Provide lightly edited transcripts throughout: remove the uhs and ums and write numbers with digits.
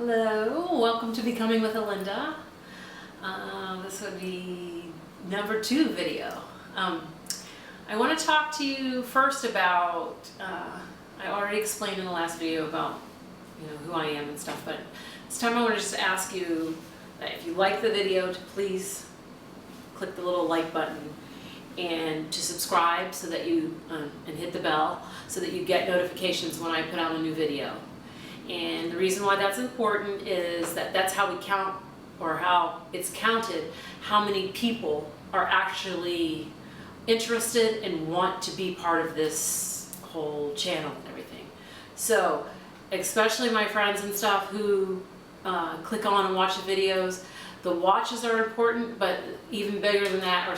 Hello, welcome to Becoming with Alinda. This would be number 2 video. I want to talk to you first about, I already explained in the last video about who I am and stuff, but this time I want to just ask you that if you like the video to please click the little like button and to subscribe so that you, and hit the bell so that you get notifications when I put out a new video. And the reason why that's important is that that's how we count, or how it's counted, how many people are actually interested and want to be part of this whole channel and everything. So, especially my friends and stuff who click on and watch the videos, the watches are important, but even bigger than that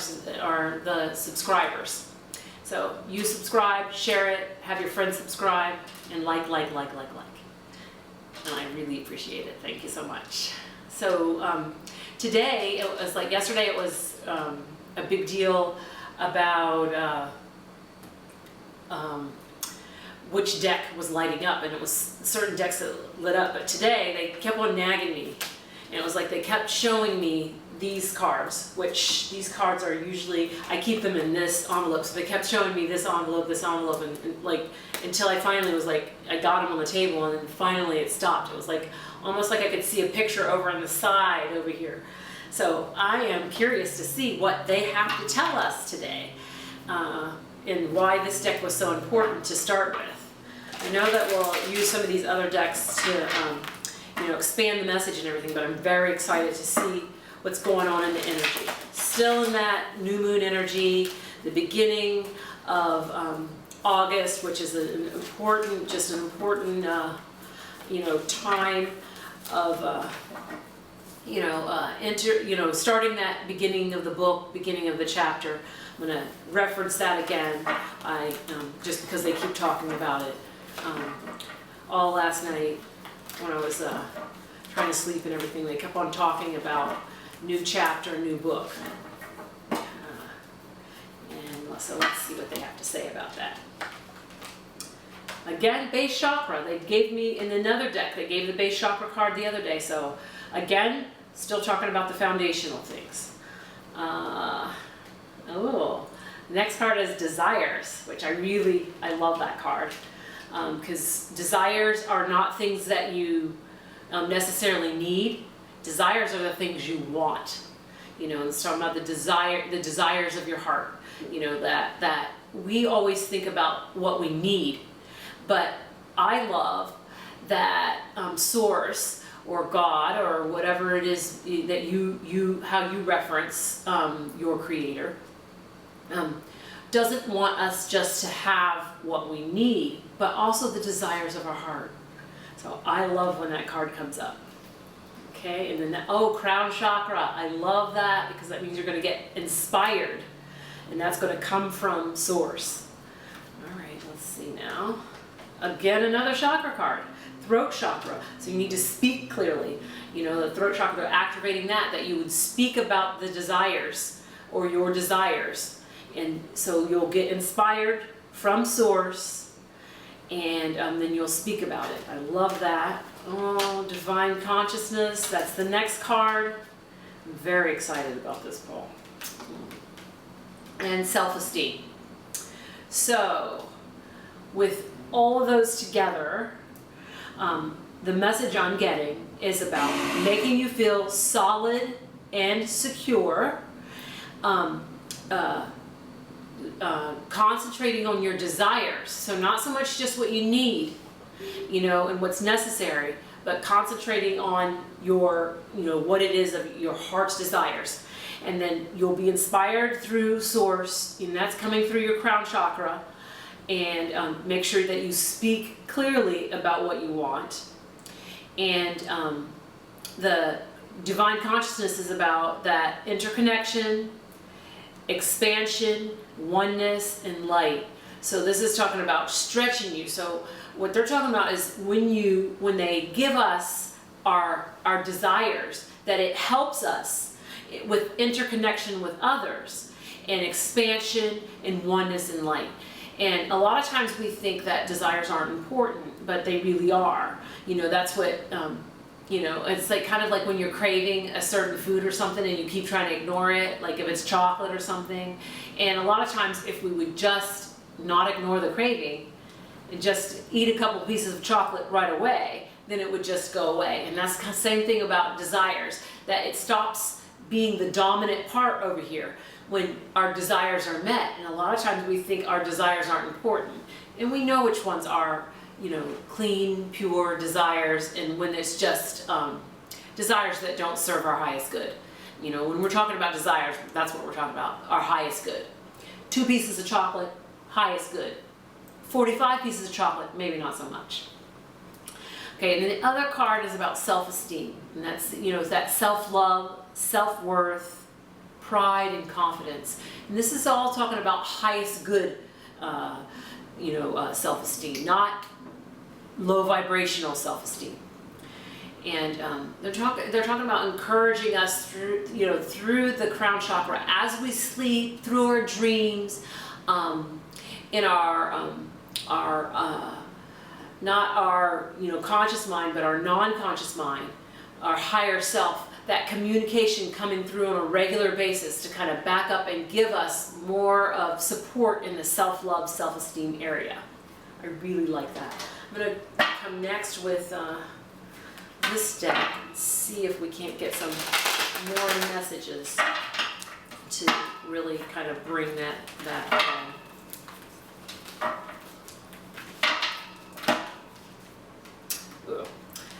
are the subscribers. So you subscribe, share it, have your friends subscribe, and like. And I really appreciate it. Thank you so much. So today, it was like yesterday, it was a big deal about which deck was lighting up, and it was certain decks that lit up. But today, they kept on nagging me, and it was like they kept showing me these cards, which these cards are usually, I keep them in this envelope, so they kept showing me this envelope, and like, until I finally was like, I got them on the table, and then finally it stopped. It was like, almost like I could see a picture over on the side over here. So I am curious to see what they have to tell us today, and why this deck was so important to start with. I know that we'll use some of these other decks to, expand the message and everything, but I'm very excited to see what's going on in the energy. Still in that new moon energy, the beginning of August, which is an important, time of, starting that beginning of the book, beginning of the chapter. I'm going to reference that again, just because they keep talking about it. All last night when I was trying to sleep and everything, they kept on talking about new chapter, new book. And so let's see what they have to say about that. Again, base chakra. They gave me in another deck, they gave the base chakra card the other day. So again, still talking about the foundational things. Next card is desires, which I love that card. Because desires are not things that you necessarily need. Desires are the things you want. It's talking about the desires of your heart. That we always think about what we need, but I love that source or God or whatever it is that how you reference your creator doesn't want us just to have what we need, but also the desires of our heart. So I love when that card comes up. Okay, and then crown chakra. I love that because that means you're going to get inspired, and that's going to come from source. All right, let's see now. Again, another chakra card, throat chakra. So you need to speak clearly. The throat chakra, activating that you would speak about the desires or your desires, and so you'll get inspired from source, and then you'll speak about it. I love that. Oh, divine consciousness, that's the next card. I'm very excited about this pull. And self-esteem. So, with all of those together, the message I'm getting is about making you feel solid and secure, concentrating on your desires. So not so much just what you need, and what's necessary, but concentrating on your, what it is of your heart's desires. And then you'll be inspired through source, and that's coming through your crown chakra. And make sure that you speak clearly about what you want. And the divine consciousness is about that interconnection, expansion, oneness, and light. So this is talking about stretching you. So what they're talking about is when they give us our desires, that it helps us with interconnection with others, and expansion, and oneness, and light. And a lot of times we think that desires aren't important, but they really are. That's what It's like kind of like when you're craving a certain food or something and you keep trying to ignore it, like if it's chocolate or something. And a lot of times if we would just not ignore the craving and just eat a couple pieces of chocolate right away, then it would just go away. And that's the same thing about desires, that it stops being the dominant part over here when our desires are met. And a lot of times we think our desires aren't important. And we know which ones are, clean, pure desires, and when it's just desires that don't serve our highest good. When we're talking about desires, that's what we're talking about, our highest good. 2 pieces of chocolate, highest good. 45 pieces of chocolate, maybe not so much. Okay, and then the other card is about self-esteem, and that's, it's that self-love, self-worth, pride, and confidence. And this is all talking about highest good, self-esteem, not low vibrational self-esteem. And they're talking about encouraging us through the crown chakra as we sleep, through our dreams, in our not our conscious mind, but our non-conscious mind, our higher self. That communication coming through on a regular basis to kind of back up and give us more of support in the self-love, self-esteem area. I really like that. I'm going to come next with this deck and see if we can't get some more messages to really kind of bring that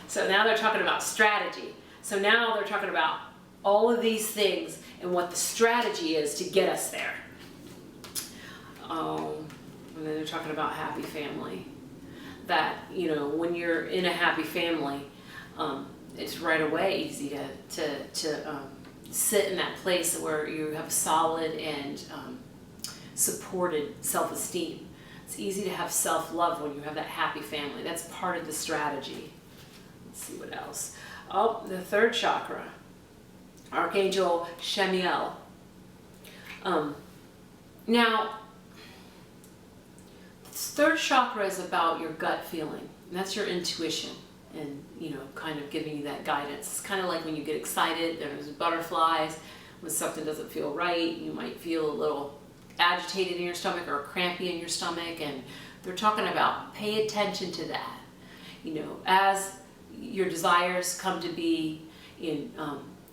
So now they're talking about strategy. So now they're talking about all of these things and what the strategy is to get us there. And then they're talking about happy family. That, when you're in a happy family, it's right away easy to sit in that place where you have solid and supported self-esteem. It's easy to have self-love when you have that happy family. That's part of the strategy. Let's see what else. Oh, the 3rd chakra, Archangel Shemiel. Now, this 3rd chakra is about your gut feeling, and that's your intuition, and kind of giving you that guidance. It's kind of like when you get excited, there's butterflies. When something doesn't feel right, you might feel a little agitated in your stomach or crampy in your stomach, and they're talking about pay attention to that. As your desires come to be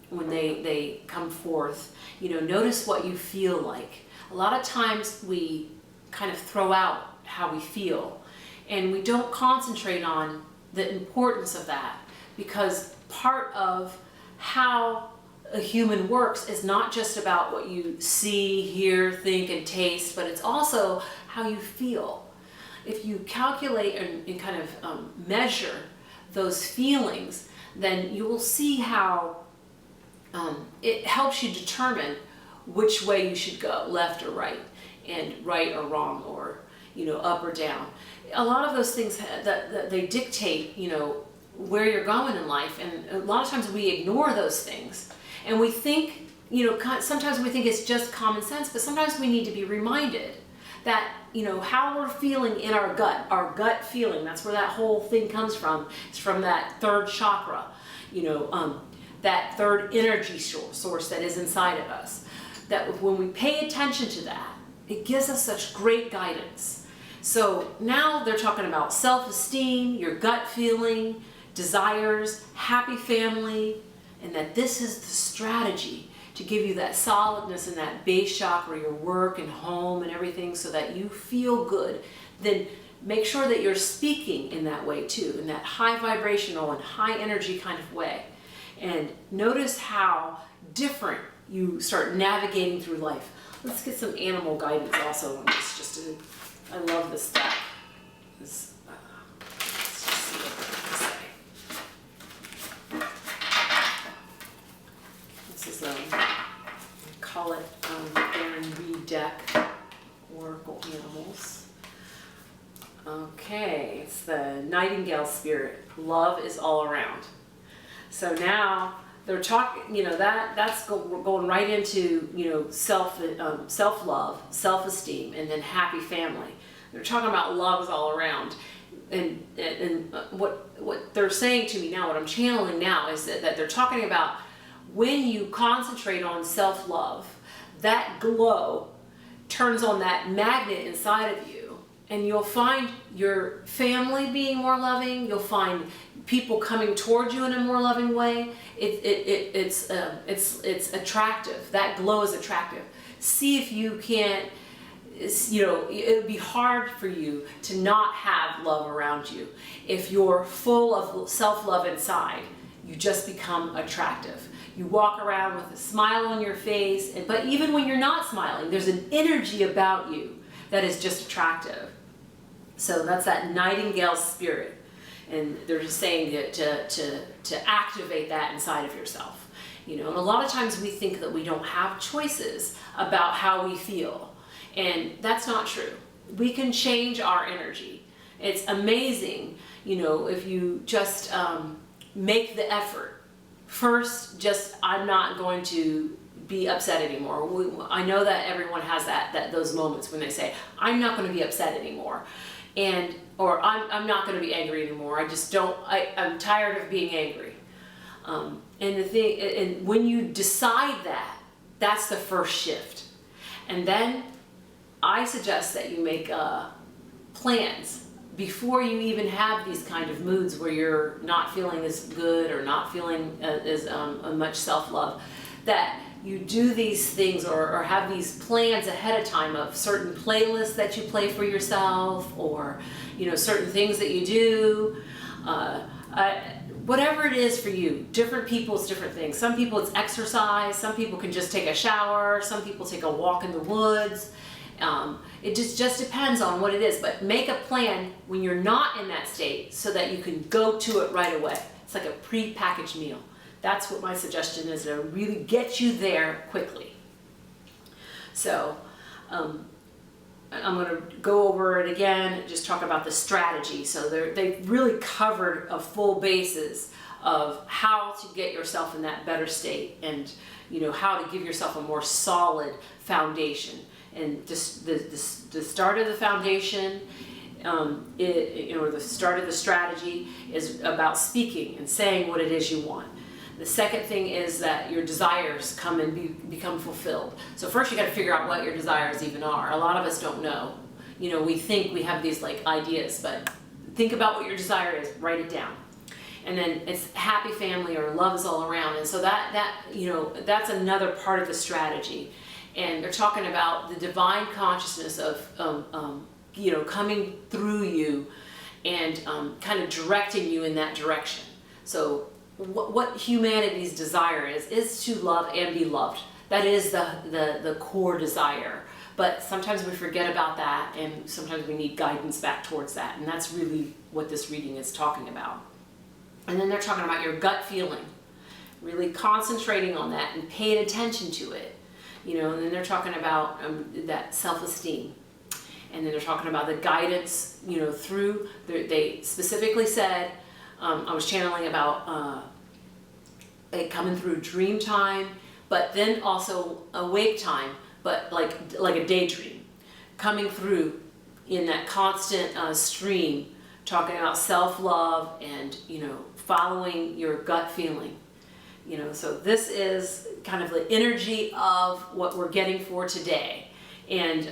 when they come forth, notice what you feel like. A lot of times we kind of throw out how we feel, and we don't concentrate on the importance of that, because part of how a human works is not just about what you see, hear, think, and taste, but it's also how you feel. If you calculate and kind of measure those feelings, then you will see how it helps you determine which way you should go, left or right, and right or wrong, or up or down. A lot of those things that they dictate where you're going in life, and a lot of times we ignore those things, and we think sometimes we think it's just common sense, but sometimes we need to be reminded that how we're feeling in our gut feeling, that's where that whole thing comes from. It's from that 3rd chakra, that 3rd energy source that is inside of us. That when we pay attention to that, it gives us such great guidance. So now they're talking about self-esteem, your gut feeling, desires, happy family, and that this is the strategy to give you that solidness in that base chakra, your work and home and everything, so that you feel good. Then make sure that you're speaking in that way too, in that high vibrational and high energy kind of way. And notice how different you start navigating through life. Let's get some animal guidance also on this. I love this stuff. Let's just see what they have to say. This is call it Aaron Reed deck, Oracle Animals. Okay, it's the Nightingale Spirit. Love is all around. So now they're talking, that's going right into, self-love, self-esteem, and then happy family. They're talking about love is all around. And what they're saying to me now, what I'm channeling now, is that they're talking about when you concentrate on self-love, that glow turns on that magnet inside of you, and you'll find your family being more loving. You'll find people coming towards you in a more loving way. It's attractive. That glow is attractive. See if you can't. It would be hard for you to not have love around you. If you're full of self-love inside, you just become attractive. You walk around with a smile on your face, but even when you're not smiling, there's an energy about you that is just attractive. So that's that nightingale spirit. And they're just saying that to activate that inside of yourself. And a lot of times we think that we don't have choices about how we feel. And that's not true. We can change our energy. It's amazing, if you just make the effort. First, I'm not going to be upset anymore. I know that everyone has those moments when they say, I'm not going to be upset anymore. Or I'm not going to be angry anymore. I'm tired of being angry. And when you decide that, that's the first shift. And then I suggest that you make plans before you even have these kind of moods where you're not feeling as good or not feeling as much self-love, that you do these things or have these plans ahead of time of certain playlists that you play for yourself, or certain things that you do. Whatever it is for you, different people's different things. Some people it's exercise, some people can just take a shower, some people take a walk in the woods. It just depends on what it is, but make a plan when you're not in that state so that you can go to it right away. It's like a pre-packaged meal. That's what my suggestion is, to really get you there quickly. So I'm going to go over it again, just talk about the strategy. So they've really covered a full basis of how to get yourself in that better state, and how to give yourself a more solid foundation. And just the start of the foundation, or the start of the strategy, is about speaking and saying what it is you want. The second thing is that your desires come and become fulfilled. So first you got to figure out what your desires even are. A lot of us don't know. We think we have these ideas, but think about what your desire is, write it down. And then it's happy family or love is all around. And so that's another part of the strategy. And they're talking about the divine consciousness of coming through you and kind of directing you in that direction. So what humanity's desire is to love and be loved. That is the core desire. But sometimes we forget about that, and sometimes we need guidance back towards that. And that's really what this reading is talking about. And then they're talking about your gut feeling, really concentrating on that and paying attention to it. And then they're talking about that self-esteem. And then they're talking about the guidance, through, they specifically said, I was channeling about it coming through dream time, but then also awake time, but like a daydream, coming through in that constant stream, talking about self-love and, following your gut feeling. So this is kind of the energy of what we're getting for today. And,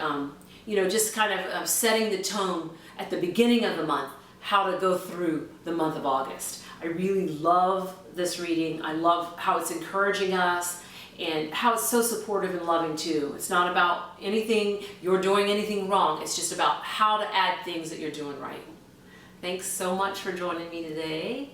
just kind of setting the tone at the beginning of the month, how to go through the month of August. I really love this reading. I love how it's encouraging us and how it's so supportive and loving too. It's not about you're doing anything wrong. It's just about how to add things that you're doing right. Thanks so much for joining me today.